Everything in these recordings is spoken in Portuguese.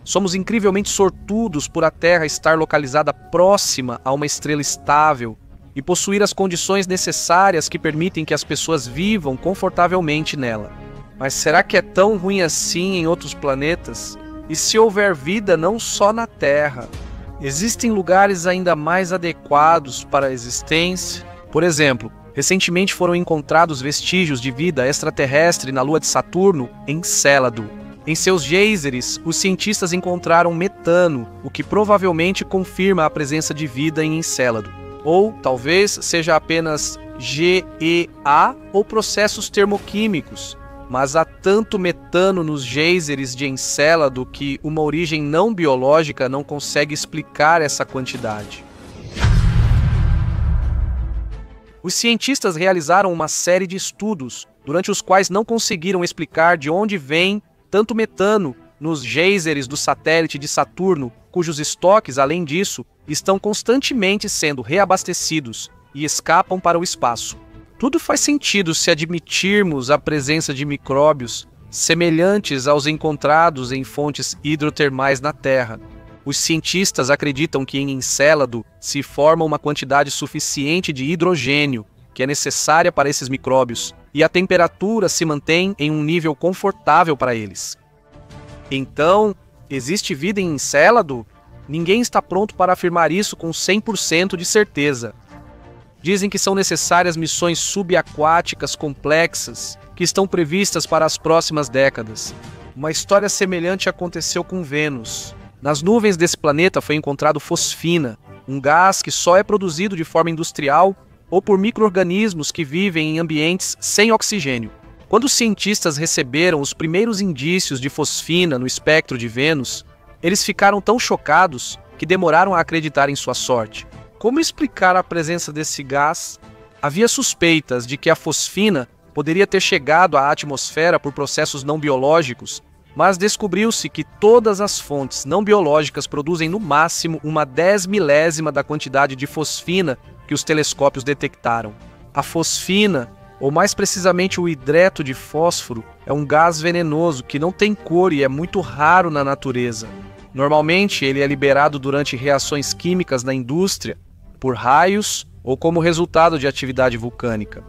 Somos incrivelmente sortudos por a Terra estar localizada próxima a uma estrela estável e possuir as condições necessárias que permitem que as pessoas vivam confortavelmente nela. Mas será que é tão ruim assim em outros planetas? E se houver vida não só na Terra? Existem lugares ainda mais adequados para a existência? Por exemplo, recentemente foram encontrados vestígios de vida extraterrestre na Lua de Saturno, Encélado. Em seus geysers, os cientistas encontraram metano, o que provavelmente confirma a presença de vida em Encélado. Ou talvez seja apenas GEA ou processos termoquímicos. Mas há tanto metano nos geysers de Encélado que uma origem não biológica não consegue explicar essa quantidade. Os cientistas realizaram uma série de estudos, durante os quais não conseguiram explicar de onde vem tanto metano nos geysers do satélite de Saturno, cujos estoques, além disso, estão constantemente sendo reabastecidos e escapam para o espaço. Tudo faz sentido se admitirmos a presença de micróbios semelhantes aos encontrados em fontes hidrotermais na Terra. Os cientistas acreditam que em Encélado se forma uma quantidade suficiente de hidrogênio, que é necessária para esses micróbios, e a temperatura se mantém em um nível confortável para eles. Então, existe vida em Encélado? Ninguém está pronto para afirmar isso com 100% de certeza. Dizem que são necessárias missões subaquáticas complexas que estão previstas para as próximas décadas. Uma história semelhante aconteceu com Vênus. Nas nuvens desse planeta foi encontrado fosfina, um gás que só é produzido de forma industrial ou por micro-organismos que vivem em ambientes sem oxigênio. Quando os cientistas receberam os primeiros indícios de fosfina no espectro de Vênus, eles ficaram tão chocados que demoraram a acreditar em sua sorte. Como explicar a presença desse gás? Havia suspeitas de que a fosfina poderia ter chegado à atmosfera por processos não biológicos, mas descobriu-se que todas as fontes não biológicas produzem no máximo uma 10 milésima da quantidade de fosfina que os telescópios detectaram. A fosfina, ou mais precisamente o hidreto de fósforo, é um gás venenoso que não tem cor e é muito raro na natureza. Normalmente ele é liberado durante reações químicas na indústria, por raios ou como resultado de atividade vulcânica.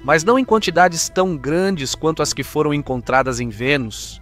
Mas não em quantidades tão grandes quanto as que foram encontradas em Vênus.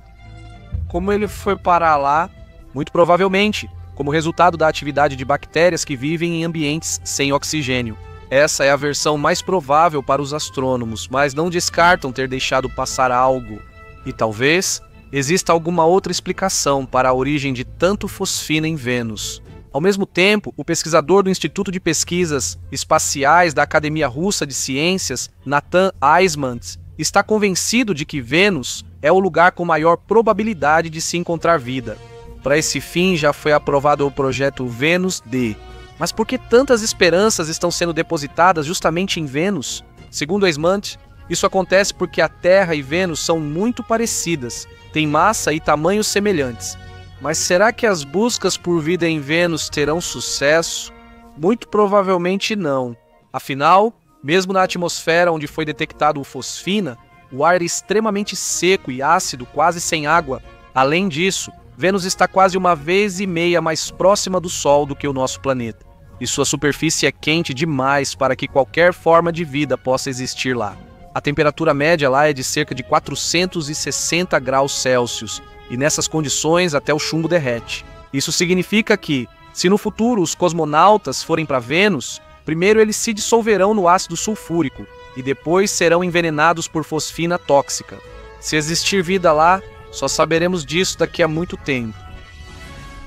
Como ele foi parar lá? Muito provavelmente, como resultado da atividade de bactérias que vivem em ambientes sem oxigênio. Essa é a versão mais provável para os astrônomos, mas não descartam ter deixado passar algo. E talvez exista alguma outra explicação para a origem de tanto fosfina em Vênus. Ao mesmo tempo, o pesquisador do Instituto de Pesquisas Espaciais da Academia Russa de Ciências, Natan Eismans, está convencido de que Vênus é o lugar com maior probabilidade de se encontrar vida. Para esse fim, já foi aprovado o projeto Vênus-D. Mas por que tantas esperanças estão sendo depositadas justamente em Vênus? Segundo Eismans, isso acontece porque a Terra e Vênus são muito parecidas, têm massa e tamanhos semelhantes. Mas será que as buscas por vida em Vênus terão sucesso? Muito provavelmente não. Afinal, mesmo na atmosfera onde foi detectado o fosfina, o ar é extremamente seco e ácido, quase sem água. Além disso, Vênus está quase 1,5 vezes mais próxima do Sol do que o nosso planeta. E sua superfície é quente demais para que qualquer forma de vida possa existir lá. A temperatura média lá é de cerca de 460 graus Celsius, e nessas condições até o chumbo derrete. Isso significa que, se no futuro os cosmonautas forem para Vênus, primeiro eles se dissolverão no ácido sulfúrico e depois serão envenenados por fosfina tóxica. Se existir vida lá, só saberemos disso daqui a muito tempo.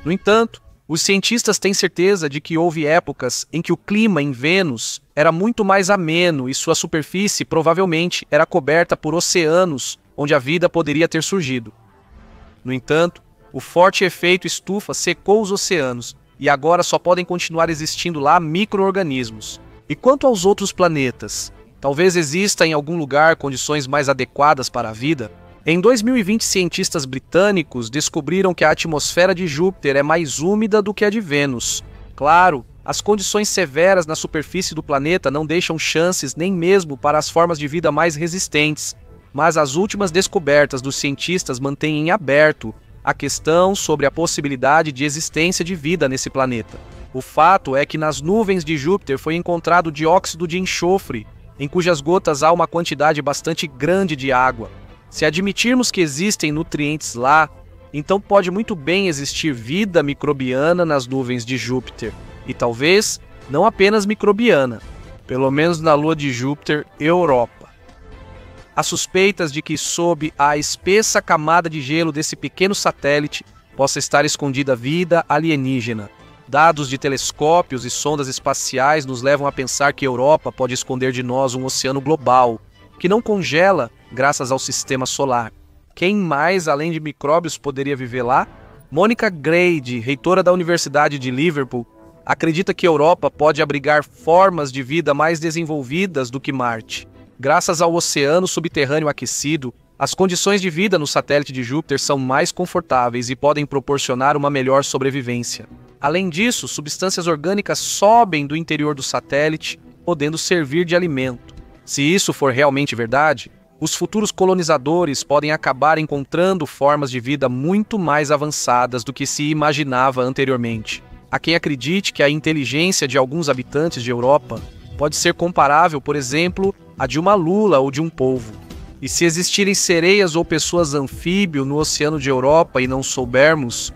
No entanto, os cientistas têm certeza de que houve épocas em que o clima em Vênus era muito mais ameno e sua superfície provavelmente era coberta por oceanos onde a vida poderia ter surgido. No entanto, o forte efeito estufa secou os oceanos e agora só podem continuar existindo lá micro-organismos. E quanto aos outros planetas? Talvez exista em algum lugar condições mais adequadas para a vida? Em 2020, cientistas britânicos descobriram que a atmosfera de Júpiter é mais úmida do que a de Vênus. Claro, as condições severas na superfície do planeta não deixam chances nem mesmo para as formas de vida mais resistentes, mas as últimas descobertas dos cientistas mantêm em aberto a questão sobre a possibilidade de existência de vida nesse planeta. O fato é que nas nuvens de Júpiter foi encontrado dióxido de enxofre, em cujas gotas há uma quantidade bastante grande de água. Se admitirmos que existem nutrientes lá, então pode muito bem existir vida microbiana nas nuvens de Júpiter, e talvez não apenas microbiana, pelo menos na lua de Júpiter, Europa. Há suspeitas de que sob a espessa camada de gelo desse pequeno satélite possa estar escondida vida alienígena. Dados de telescópios e sondas espaciais nos levam a pensar que Europa pode esconder de nós um oceano global, que não congela graças ao sistema solar. Quem mais, além de micróbios, poderia viver lá? Monica Grady, reitora da Universidade de Liverpool, acredita que Europa pode abrigar formas de vida mais desenvolvidas do que Marte. Graças ao oceano subterrâneo aquecido, as condições de vida no satélite de Júpiter são mais confortáveis e podem proporcionar uma melhor sobrevivência. Além disso, substâncias orgânicas sobem do interior do satélite, podendo servir de alimento. Se isso for realmente verdade, os futuros colonizadores podem acabar encontrando formas de vida muito mais avançadas do que se imaginava anteriormente. Há quem acredite que a inteligência de alguns habitantes de Europa pode ser comparável, por exemplo, à de uma lula ou de um polvo. E se existirem sereias ou pessoas anfíbio no oceano de Europa e não soubermos,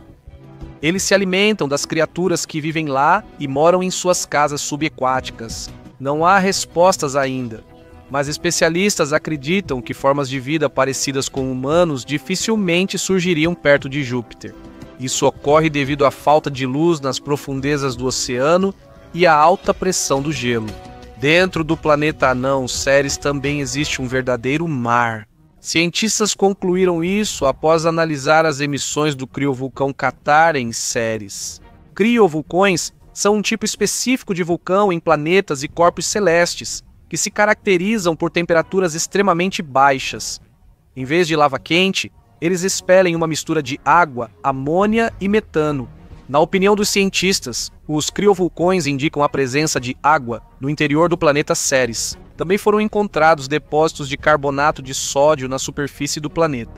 eles se alimentam das criaturas que vivem lá e moram em suas casas subaquáticas. Não há respostas ainda, mas especialistas acreditam que formas de vida parecidas com humanos dificilmente surgiriam perto de Júpiter. Isso ocorre devido à falta de luz nas profundezas do oceano e à alta pressão do gelo. Dentro do planeta anão Ceres também existe um verdadeiro mar. Cientistas concluíram isso após analisar as emissões do criovulcão Catar em Ceres. Criovulcões são um tipo específico de vulcão em planetas e corpos celestes, que se caracterizam por temperaturas extremamente baixas. Em vez de lava quente, eles expelem uma mistura de água, amônia e metano. Na opinião dos cientistas, os criovulcões indicam a presença de água no interior do planeta Ceres. Também foram encontrados depósitos de carbonato de sódio na superfície do planeta.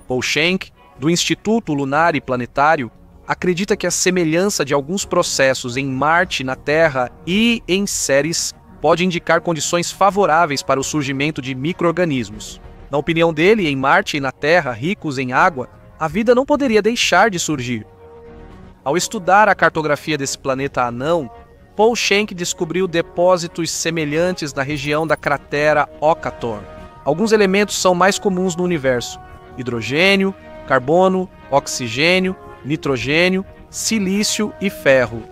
Paul Schenck, do Instituto Lunar e Planetário, acredita que a semelhança de alguns processos em Marte, na Terra e em Ceres pode indicar condições favoráveis para o surgimento de micro-organismos. Na opinião dele, em Marte e na Terra, ricos em água, a vida não poderia deixar de surgir. Ao estudar a cartografia desse planeta anão, Paul Schenck descobriu depósitos semelhantes na região da cratera Okator. Alguns elementos são mais comuns no universo: hidrogênio, carbono, oxigênio, nitrogênio, silício e ferro.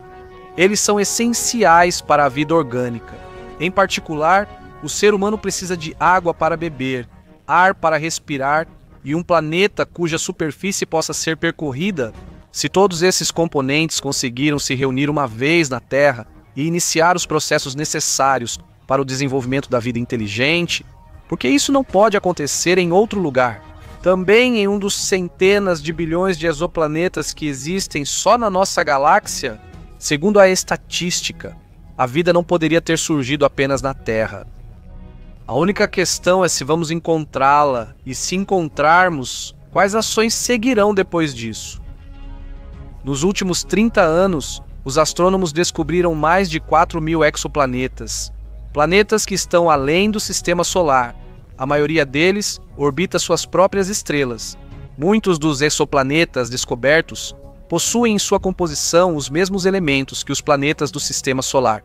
Eles são essenciais para a vida orgânica. Em particular, o ser humano precisa de água para beber, ar para respirar e um planeta cuja superfície possa ser percorrida. Se todos esses componentes conseguiram se reunir uma vez na Terra e iniciar os processos necessários para o desenvolvimento da vida inteligente, por que isso não pode acontecer em outro lugar? Também em um dos centenas de bilhões de exoplanetas que existem só na nossa galáxia? Segundo a estatística, a vida não poderia ter surgido apenas na Terra. A única questão é se vamos encontrá-la, e se encontrarmos, quais ações seguirão depois disso. Nos últimos 30 anos, os astrônomos descobriram mais de 4.000 exoplanetas, planetas que estão além do sistema solar. A maioria deles orbita suas próprias estrelas. Muitos dos exoplanetas descobertos possuem em sua composição os mesmos elementos que os planetas do sistema solar.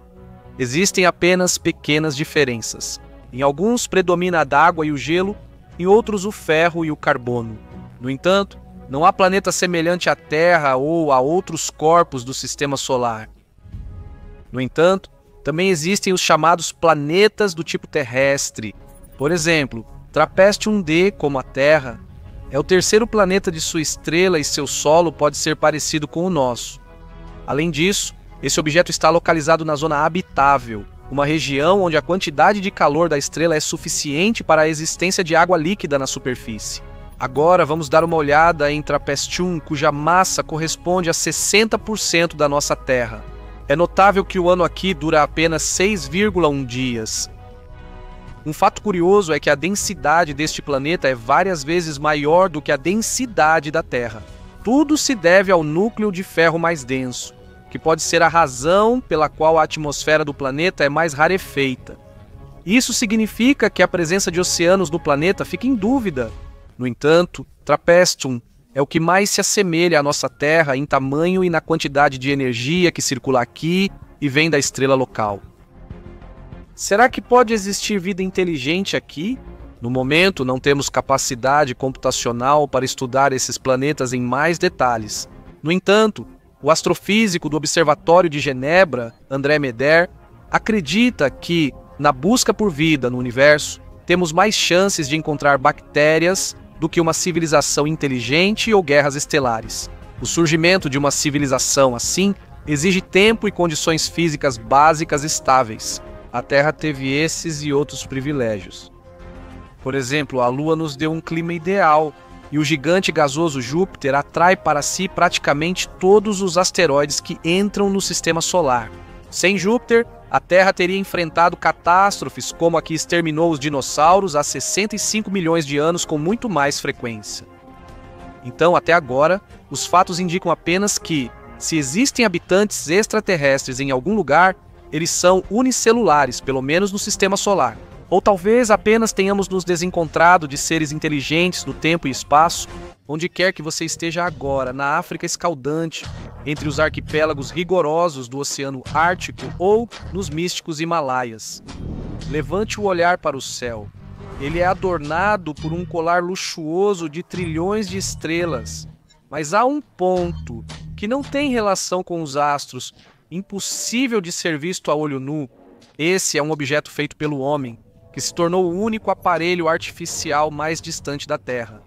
Existem apenas pequenas diferenças. Em alguns predomina a água e o gelo, em outros o ferro e o carbono. No entanto, não há planeta semelhante à Terra ou a outros corpos do sistema solar. No entanto, também existem os chamados planetas do tipo terrestre. Por exemplo, Trapezium D, como a Terra, é o terceiro planeta de sua estrela e seu solo pode ser parecido com o nosso. Além disso, esse objeto está localizado na zona habitável, uma região onde a quantidade de calor da estrela é suficiente para a existência de água líquida na superfície. Agora vamos dar uma olhada em Trapezium, cuja massa corresponde a 60% da nossa Terra. É notável que o ano aqui dura apenas 6,1 dias. Um fato curioso é que a densidade deste planeta é várias vezes maior do que a densidade da Terra. tudo se deve ao núcleo de ferro mais denso, que pode ser a razão pela qual a atmosfera do planeta é mais rarefeita. Isso significa que a presença de oceanos no planeta fica em dúvida. No entanto, Trapestum é o que mais se assemelha à nossa Terra em tamanho e na quantidade de energia que circula aqui e vem da estrela local. Será que pode existir vida inteligente aqui? No momento, não temos capacidade computacional para estudar esses planetas em mais detalhes. No entanto, o astrofísico do Observatório de Genebra, André Meder, acredita que, na busca por vida no universo, temos mais chances de encontrar bactérias do que uma civilização inteligente ou guerras estelares. O surgimento de uma civilização assim exige tempo e condições físicas básicas estáveis. A Terra teve esses e outros privilégios. Por exemplo, a Lua nos deu um clima ideal, e o gigante gasoso Júpiter atrai para si praticamente todos os asteroides que entram no sistema solar. Sem Júpiter, a Terra teria enfrentado catástrofes como a que exterminou os dinossauros há 65 milhões de anos com muito mais frequência. Então, até agora, os fatos indicam apenas que, se existem habitantes extraterrestres em algum lugar, eles são unicelulares, pelo menos no sistema solar. Ou talvez apenas tenhamos nos desencontrado de seres inteligentes no tempo e espaço, onde quer que você esteja agora, na África escaldante, entre os arquipélagos rigorosos do Oceano Ártico ou nos místicos Himalaias. Levante o olhar para o céu. Ele é adornado por um colar luxuoso de trilhões de estrelas. Mas há um ponto que não tem relação com os astros, impossível de ser visto a olho nu. Esse é um objeto feito pelo homem, que se tornou o único aparelho artificial mais distante da Terra.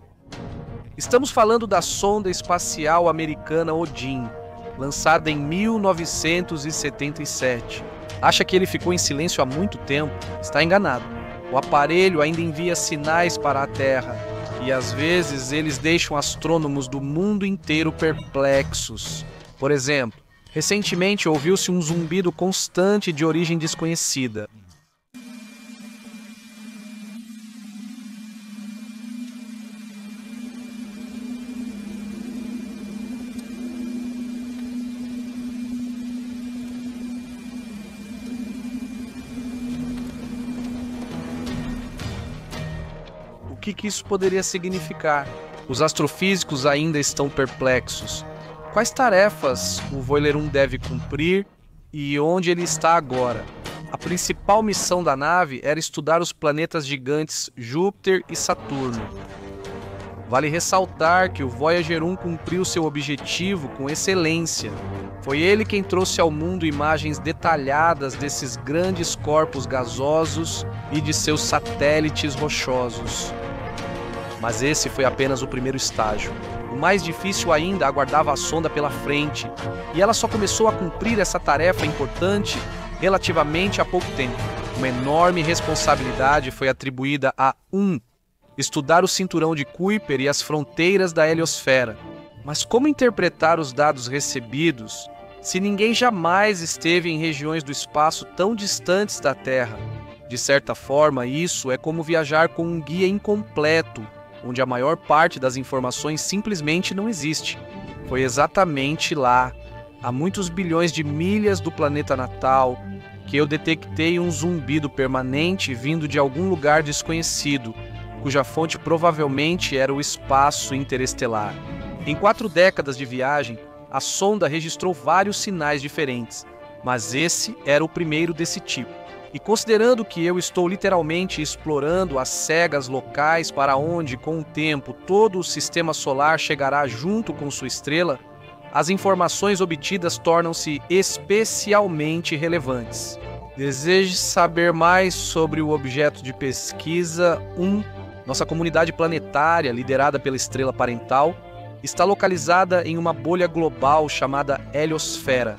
Estamos falando da sonda espacial americana Odin, lançada em 1977. Acha que ele ficou em silêncio há muito tempo? Está enganado. O aparelho ainda envia sinais para a Terra, e às vezes eles deixam astrônomos do mundo inteiro perplexos. Por exemplo, recentemente ouviu-se um zumbido constante de origem desconhecida. O que isso poderia significar? Os astrofísicos ainda estão perplexos. Quais tarefas o Voyager 1 deve cumprir e onde ele está agora? A principal missão da nave era estudar os planetas gigantes Júpiter e Saturno. Vale ressaltar que o Voyager 1 cumpriu seu objetivo com excelência. Foi ele quem trouxe ao mundo imagens detalhadas desses grandes corpos gasosos e de seus satélites rochosos. Mas esse foi apenas o primeiro estágio. O mais difícil ainda aguardava a sonda pela frente, e ela só começou a cumprir essa tarefa importante relativamente há pouco tempo. Uma enorme responsabilidade foi atribuída a estudar o cinturão de Kuiper e as fronteiras da heliosfera. Mas como interpretar os dados recebidos se ninguém jamais esteve em regiões do espaço tão distantes da Terra? De certa forma, isso é como viajar com um guia incompleto, onde a maior parte das informações simplesmente não existe. Foi exatamente lá, a muitos bilhões de milhas do planeta natal, que eu detectei um zumbido permanente vindo de algum lugar desconhecido, cuja fonte provavelmente era o espaço interestelar. Em 4 décadas de viagem, a sonda registrou vários sinais diferentes, mas esse era o primeiro desse tipo. E considerando que eu estou literalmente explorando as cegas locais para onde, com o tempo, todo o sistema solar chegará junto com sua estrela, as informações obtidas tornam-se especialmente relevantes. Deseje saber mais sobre o objeto de pesquisa 1? Nossa comunidade planetária, liderada pela estrela parental, está localizada em uma bolha global chamada heliosfera.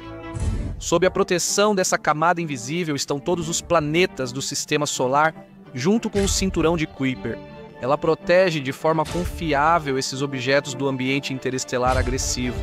Sob a proteção dessa camada invisível estão todos os planetas do sistema solar, junto com o cinturão de Kuiper. Ela protege de forma confiável esses objetos do ambiente interestelar agressivo.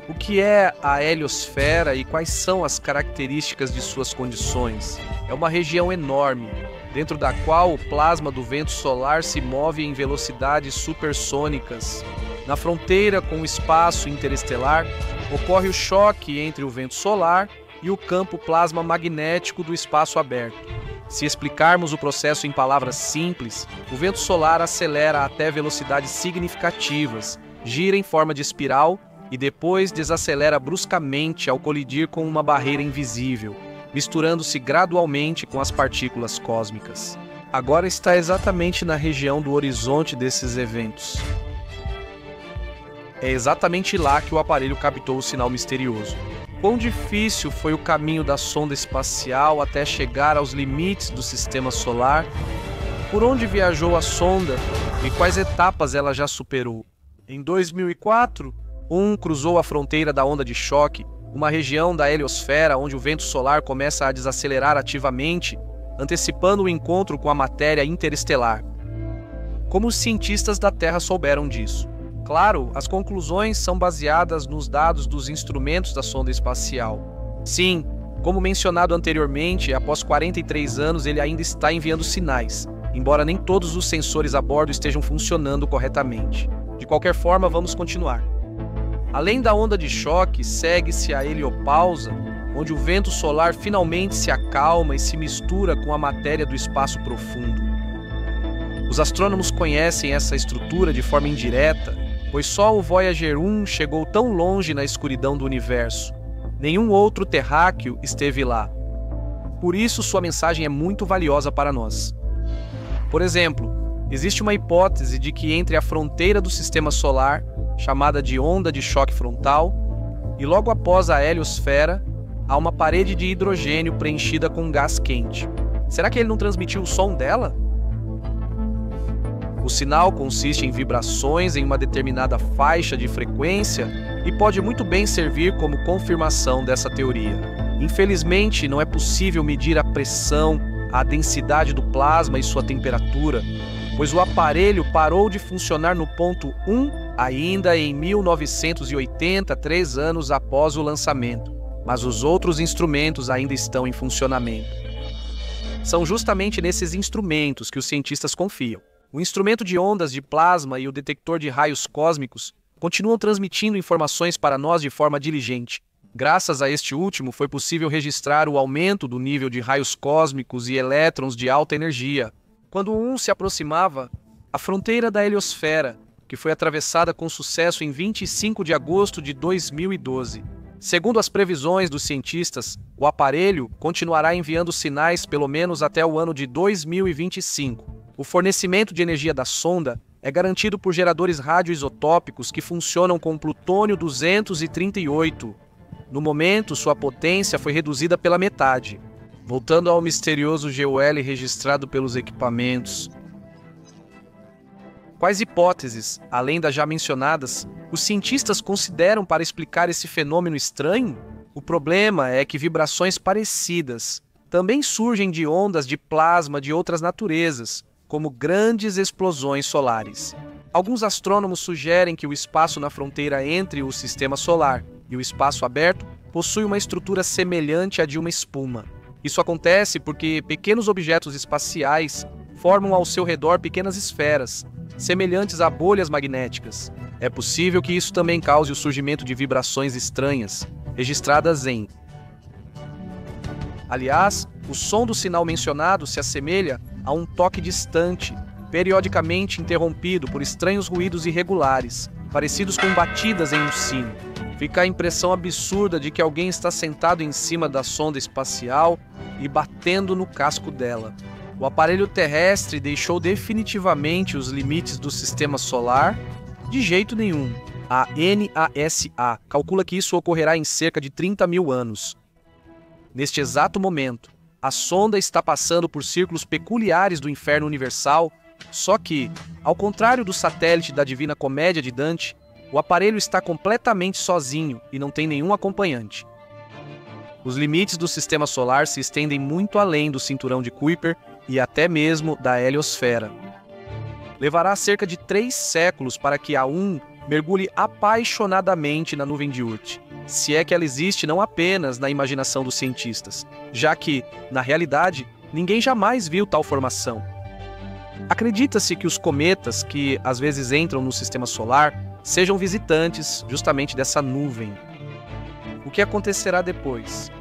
O que é a heliosfera e quais são as características de suas condições? É uma região enorme, dentro da qual o plasma do vento solar se move em velocidades supersônicas. Na fronteira com o espaço interestelar, ocorre o choque entre o vento solar e o campo plasma magnético do espaço aberto. Se explicarmos o processo em palavras simples, o vento solar acelera até velocidades significativas, gira em forma de espiral e depois desacelera bruscamente ao colidir com uma barreira invisível, misturando-se gradualmente com as partículas cósmicas. Agora está exatamente na região do horizonte desses eventos. É exatamente lá que o aparelho captou o sinal misterioso. Quão difícil foi o caminho da sonda espacial até chegar aos limites do sistema solar? Por onde viajou a sonda e quais etapas ela já superou? Em 2004, cruzou a fronteira da onda de choque, uma região da heliosfera onde o vento solar começa a desacelerar ativamente, antecipando o encontro com a matéria interestelar. Como os cientistas da Terra souberam disso? Claro, as conclusões são baseadas nos dados dos instrumentos da sonda espacial. Sim, como mencionado anteriormente, após 43 anos ele ainda está enviando sinais, embora nem todos os sensores a bordo estejam funcionando corretamente. De qualquer forma, vamos continuar. Além da onda de choque, segue-se a heliopausa, onde o vento solar finalmente se acalma e se mistura com a matéria do espaço profundo. Os astrônomos conhecem essa estrutura de forma indireta, pois só o Voyager 1 chegou tão longe na escuridão do universo. Nenhum outro terráqueo esteve lá. Por isso, sua mensagem é muito valiosa para nós. Por exemplo, existe uma hipótese de que entre a fronteira do sistema solar, chamada de onda de choque frontal, e logo após a heliosfera, há uma parede de hidrogênio preenchida com gás quente. Será que ele não transmitiu o som dela? O sinal consiste em vibrações em uma determinada faixa de frequência e pode muito bem servir como confirmação dessa teoria. Infelizmente, não é possível medir a pressão, a densidade do plasma e sua temperatura, pois o aparelho parou de funcionar no ponto 1 ainda em 1980, 3 anos após o lançamento, mas os outros instrumentos ainda estão em funcionamento. São justamente nesses instrumentos que os cientistas confiam. O instrumento de ondas de plasma e o detector de raios cósmicos continuam transmitindo informações para nós de forma diligente. Graças a este último, foi possível registrar o aumento do nível de raios cósmicos e elétrons de alta energia. Quando se aproximava, a fronteira da heliosfera, que foi atravessada com sucesso em 25 de agosto de 2012. Segundo as previsões dos cientistas, o aparelho continuará enviando sinais pelo menos até o ano de 2025. O fornecimento de energia da sonda é garantido por geradores radioisotópicos que funcionam com plutônio-238. No momento, sua potência foi reduzida pela metade. Voltando ao misterioso GUL registrado pelos equipamentos. Quais hipóteses, além das já mencionadas, os cientistas consideram para explicar esse fenômeno estranho? O problema é que vibrações parecidas também surgem de ondas de plasma de outras naturezas, como grandes explosões solares. Alguns astrônomos sugerem que o espaço na fronteira entre o sistema solar e o espaço aberto possui uma estrutura semelhante à de uma espuma. Isso acontece porque pequenos objetos espaciais formam ao seu redor pequenas esferas, semelhantes a bolhas magnéticas. É possível que isso também cause o surgimento de vibrações estranhas, registradas em... Aliás, o som do sinal mencionado se assemelha a um toque distante, periodicamente interrompido por estranhos ruídos irregulares, parecidos com batidas em um sino. Fica a impressão absurda de que alguém está sentado em cima da sonda espacial e batendo no casco dela. O aparelho terrestre deixou definitivamente os limites do sistema solar? De jeito nenhum. A NASA calcula que isso ocorrerá em cerca de 30 mil anos. Neste exato momento, a sonda está passando por círculos peculiares do inferno universal, só que, ao contrário do satélite da Divina Comédia de Dante, o aparelho está completamente sozinho e não tem nenhum acompanhante. Os limites do sistema solar se estendem muito além do cinturão de Kuiper e até mesmo da heliosfera. Levará cerca de 3 séculos para que a mergulhe apaixonadamente na nuvem de Oort, se é que ela existe não apenas na imaginação dos cientistas, já que, na realidade, ninguém jamais viu tal formação. Acredita-se que os cometas, que às vezes entram no sistema solar, sejam visitantes justamente dessa nuvem. O que acontecerá depois?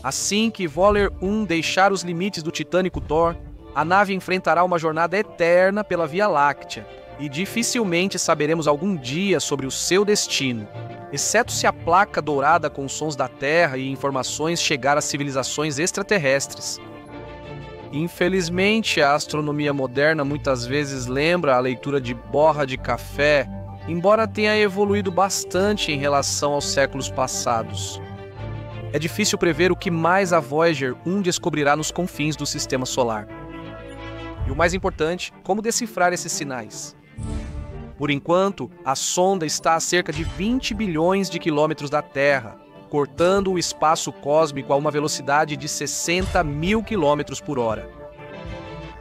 Assim que Voller 1 deixar os limites do titânico Thor, a nave enfrentará uma jornada eterna pela Via Láctea e dificilmente saberemos algum dia sobre o seu destino, exceto se a placa dourada com sons da Terra e informações chegar às civilizações extraterrestres. Infelizmente, a astronomia moderna muitas vezes lembra a leitura de borra de café, embora tenha evoluído bastante em relação aos séculos passados. É difícil prever o que mais a Voyager 1 descobrirá nos confins do Sistema Solar. E o mais importante, como decifrar esses sinais. Por enquanto, a sonda está a cerca de 20 bilhões de quilômetros da Terra, cortando o espaço cósmico a uma velocidade de 60 mil quilômetros por hora.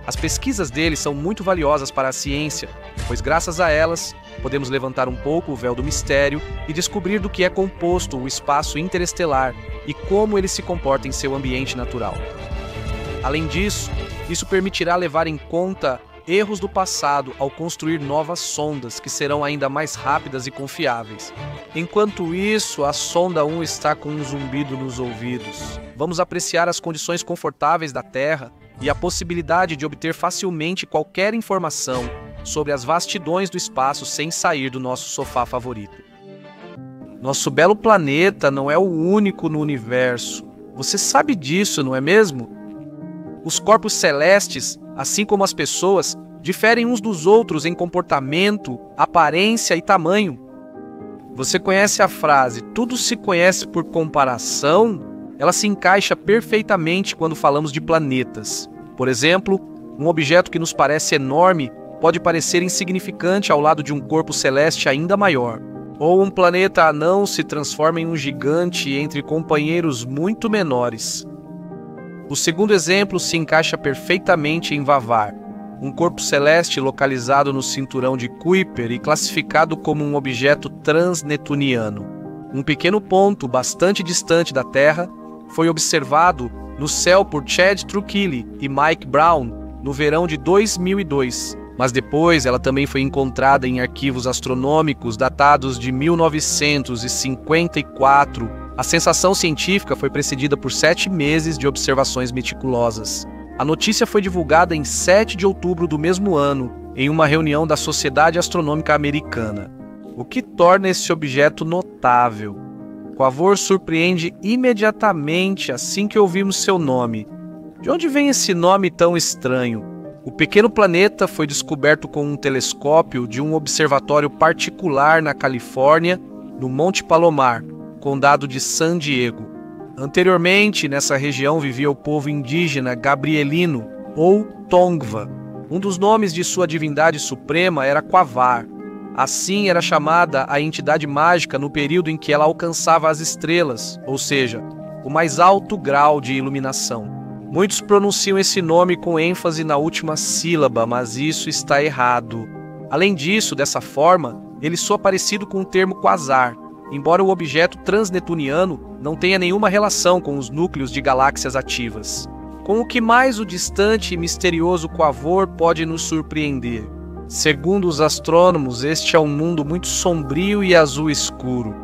As pesquisas dele são muito valiosas para a ciência, pois graças a elas, podemos levantar um pouco o véu do mistério e descobrir do que é composto o espaço interestelar e como ele se comporta em seu ambiente natural. Além disso, isso permitirá levar em conta erros do passado ao construir novas sondas que serão ainda mais rápidas e confiáveis. Enquanto isso, a sonda 1 está com um zumbido nos ouvidos. Vamos apreciar as condições confortáveis da Terra e a possibilidade de obter facilmente qualquer informação sobre as vastidões do espaço sem sair do nosso sofá favorito. Nosso belo planeta não é o único no universo. Você sabe disso, não é mesmo? Os corpos celestes, assim como as pessoas, diferem uns dos outros em comportamento, aparência e tamanho. Você conhece a frase, tudo se conhece por comparação? Ela se encaixa perfeitamente quando falamos de planetas. Por exemplo, um objeto que nos parece enorme pode parecer insignificante ao lado de um corpo celeste ainda maior. Ou um planeta anão se transforma em um gigante entre companheiros muito menores. O segundo exemplo se encaixa perfeitamente em Vavar, um corpo celeste localizado no cinturão de Kuiper e classificado como um objeto transnetuniano. Um pequeno ponto bastante distante da Terra foi observado no céu por Chad Trukili e Mike Brown no verão de 2002, mas depois ela também foi encontrada em arquivos astronômicos datados de 1954. A sensação científica foi precedida por 7 meses de observações meticulosas. A notícia foi divulgada em 7 de outubro do mesmo ano, em uma reunião da Sociedade Astronômica Americana, o que torna esse objeto notável. Quavor surpreende imediatamente assim que ouvimos seu nome. De onde vem esse nome tão estranho? O pequeno planeta foi descoberto com um telescópio de um observatório particular na Califórnia, no Monte Palomar, condado de San Diego. Anteriormente, nessa região vivia o povo indígena gabrielino, ou Tongva. Um dos nomes de sua divindade suprema era Quavar. Assim era chamada a entidade mágica no período em que ela alcançava as estrelas, ou seja, o mais alto grau de iluminação. Muitos pronunciam esse nome com ênfase na última sílaba, mas isso está errado. Além disso, dessa forma, ele soa parecido com o termo quasar, embora o objeto transnetuniano não tenha nenhuma relação com os núcleos de galáxias ativas. Com o que mais o distante e misterioso Quavor pode nos surpreender? Segundo os astrônomos, este é um mundo muito sombrio e azul escuro.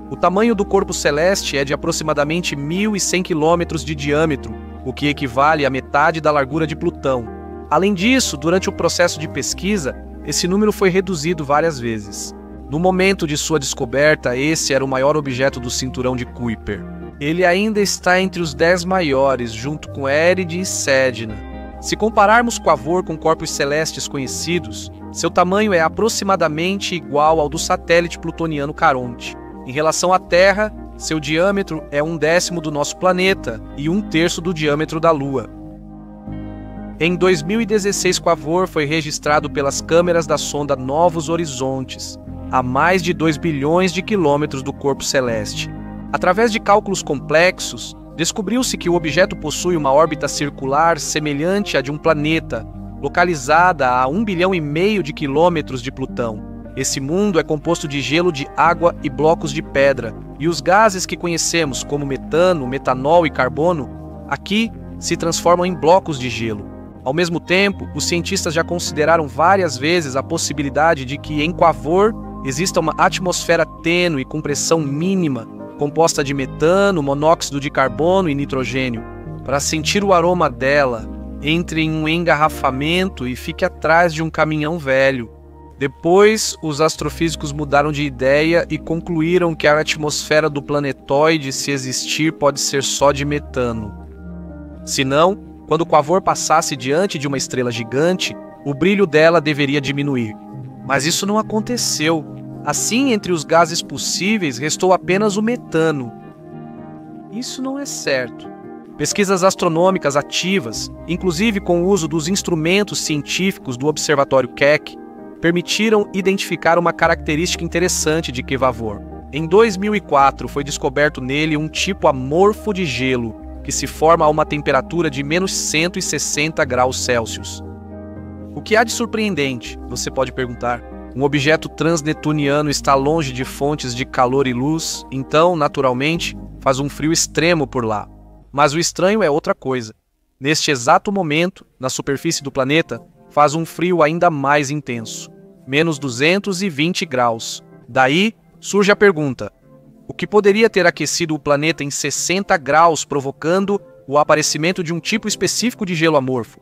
O tamanho do corpo celeste é de aproximadamente 1.100 quilômetros de diâmetro, o que equivale à metade da largura de Plutão. Além disso, durante o processo de pesquisa, esse número foi reduzido várias vezes. No momento de sua descoberta, esse era o maior objeto do cinturão de Kuiper. Ele ainda está entre os 10 maiores, junto com Erid e Sedna. Se compararmos Quavor com corpos celestes conhecidos, seu tamanho é aproximadamente igual ao do satélite plutoniano Caronte. Em relação à Terra, seu diâmetro é 1/10 do nosso planeta e 1/3 do diâmetro da Lua. Em 2016, Quavor foi registrado pelas câmeras da sonda Novos Horizontes, a mais de 2 bilhões de quilômetros do corpo celeste. Através de cálculos complexos, descobriu-se que o objeto possui uma órbita circular semelhante à de um planeta, localizada a 1,5 bilhão de quilômetros de Plutão. Esse mundo é composto de gelo de água e blocos de pedra, e os gases que conhecemos como metano, metanol e carbono, aqui se transformam em blocos de gelo. Ao mesmo tempo, os cientistas já consideraram várias vezes a possibilidade de que em Quavor exista uma atmosfera tênue com pressão mínima, composta de metano, monóxido de carbono e nitrogênio. Para sentir o aroma dela, entre em um engarrafamento e fique atrás de um caminhão velho. Depois, os astrofísicos mudaram de ideia e concluíram que a atmosfera do planetoide, se existir, pode ser só de metano. Se não, quando Quavor passasse diante de uma estrela gigante, o brilho dela deveria diminuir. Mas isso não aconteceu. Assim, entre os gases possíveis, restou apenas o metano. Isso não é certo. Pesquisas astronômicas ativas, inclusive com o uso dos instrumentos científicos do Observatório Keck, permitiram identificar uma característica interessante de Quavor. Em 2004, foi descoberto nele um tipo amorfo de gelo, que se forma a uma temperatura de menos 160 graus Celsius. O que há de surpreendente, você pode perguntar? Um objeto transnetuniano está longe de fontes de calor e luz, então, naturalmente, faz um frio extremo por lá. Mas o estranho é outra coisa. Neste exato momento, na superfície do planeta, faz um frio ainda mais intenso, menos 220 graus. Daí surge a pergunta: o que poderia ter aquecido o planeta em 60 graus, provocando o aparecimento de um tipo específico de gelo amorfo?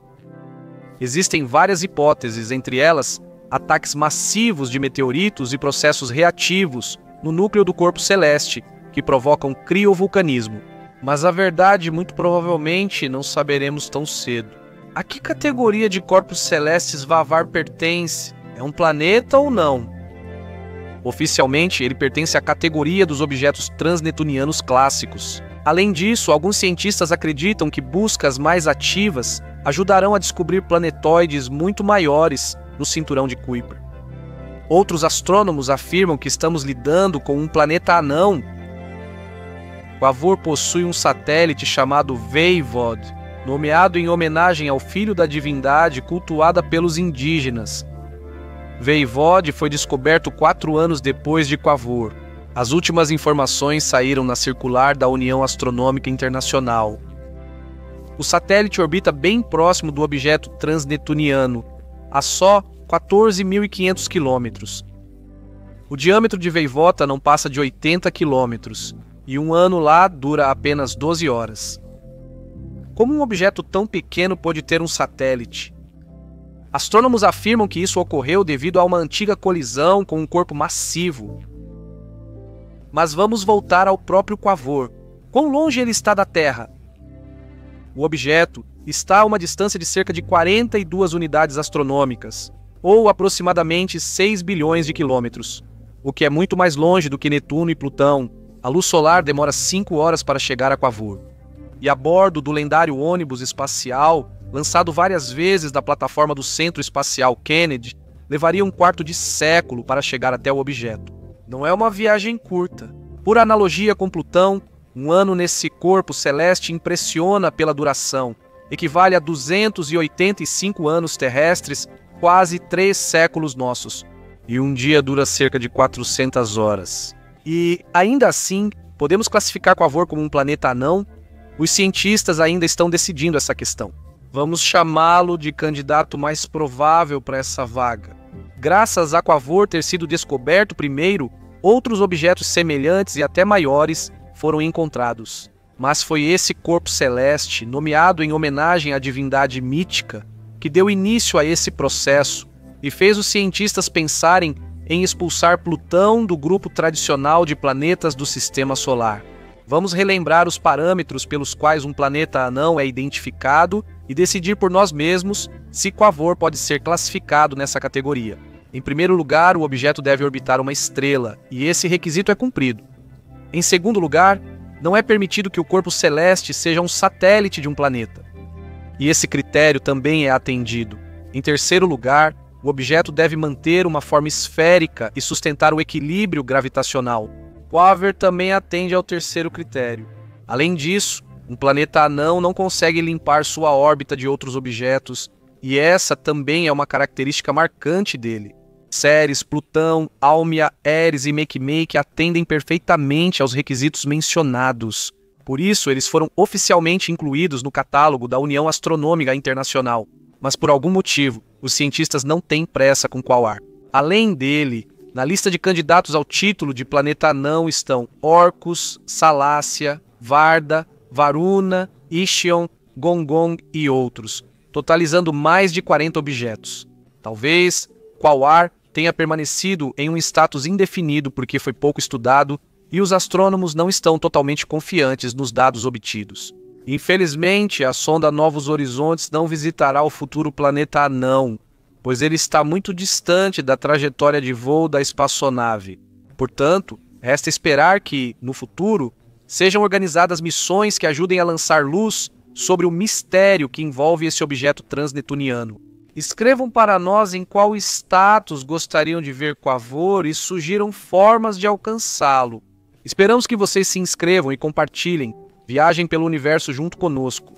Existem várias hipóteses, entre elas, ataques massivos de meteoritos e processos reativos no núcleo do corpo celeste, que provocam criovulcanismo. Mas a verdade, muito provavelmente, não saberemos tão cedo. A que categoria de corpos celestes Vavar pertence? É um planeta ou não? Oficialmente, ele pertence à categoria dos objetos transnetunianos clássicos. Além disso, alguns cientistas acreditam que buscas mais ativas ajudarão a descobrir planetoides muito maiores no cinturão de Kuiper. Outros astrônomos afirmam que estamos lidando com um planeta anão. Quavor possui um satélite chamado Voivod, nomeado em homenagem ao filho da divindade cultuada pelos indígenas. Voivod foi descoberto 4 anos depois de Quavor. As últimas informações saíram na circular da União Astronômica Internacional. O satélite orbita bem próximo do objeto transnetuniano, a só 14.500 quilômetros. O diâmetro de Voivod não passa de 80 quilômetros, e um ano lá dura apenas 12 horas. Como um objeto tão pequeno pode ter um satélite? Astrônomos afirmam que isso ocorreu devido a uma antiga colisão com um corpo massivo. Mas vamos voltar ao próprio Quavor. Quão longe ele está da Terra? O objeto está a uma distância de cerca de 42 unidades astronômicas, ou aproximadamente 6 bilhões de quilômetros, o que é muito mais longe do que Netuno e Plutão. A luz solar demora 5 horas para chegar a Quavor. E a bordo do lendário ônibus espacial, lançado várias vezes da plataforma do Centro Espacial Kennedy, levaria um quarto de século para chegar até o objeto. Não é uma viagem curta. Por analogia com Plutão, um ano nesse corpo celeste impressiona pela duração, equivale a 285 anos terrestres, quase 3 séculos nossos. E um dia dura cerca de 400 horas. E, ainda assim, podemos classificar Quavor como um planeta anão? Os cientistas ainda estão decidindo essa questão. Vamos chamá-lo de candidato mais provável para essa vaga. Graças a Quavor ter sido descoberto primeiro, outros objetos semelhantes e até maiores foram encontrados. Mas foi esse corpo celeste, nomeado em homenagem à divindade mítica, que deu início a esse processo e fez os cientistas pensarem em expulsar Plutão do grupo tradicional de planetas do Sistema Solar. Vamos relembrar os parâmetros pelos quais um planeta anão é identificado e decidir por nós mesmos se Quavor pode ser classificado nessa categoria. Em primeiro lugar, o objeto deve orbitar uma estrela, e esse requisito é cumprido. Em segundo lugar, não é permitido que o corpo celeste seja um satélite de um planeta, e esse critério também é atendido. Em terceiro lugar, o objeto deve manter uma forma esférica e sustentar o equilíbrio gravitacional. Quavor também atende ao terceiro critério. Além disso, um planeta anão não consegue limpar sua órbita de outros objetos, e essa também é uma característica marcante dele. Ceres, Plutão, Almia, Eris e Makemake atendem perfeitamente aos requisitos mencionados. Por isso, eles foram oficialmente incluídos no catálogo da União Astronômica Internacional. Mas por algum motivo, os cientistas não têm pressa com Quasar. Além dele, Na lista de candidatos ao título de planeta anão estão Orcus, Salácia, Varda, Varuna, Ishion, Gongong e outros, totalizando mais de 40 objetos. Talvez Quaoar tenha permanecido em um status indefinido porque foi pouco estudado e os astrônomos não estão totalmente confiantes nos dados obtidos. Infelizmente, a sonda Novos Horizontes não visitará o futuro planeta anão, pois ele está muito distante da trajetória de voo da espaçonave. Portanto, resta esperar que, no futuro, sejam organizadas missões que ajudem a lançar luz sobre o mistério que envolve esse objeto transnetuniano. Escrevam para nós em qual status gostariam de ver Quavor e sugiram formas de alcançá-lo. Esperamos que vocês se inscrevam e compartilhem. Viajem pelo universo junto conosco.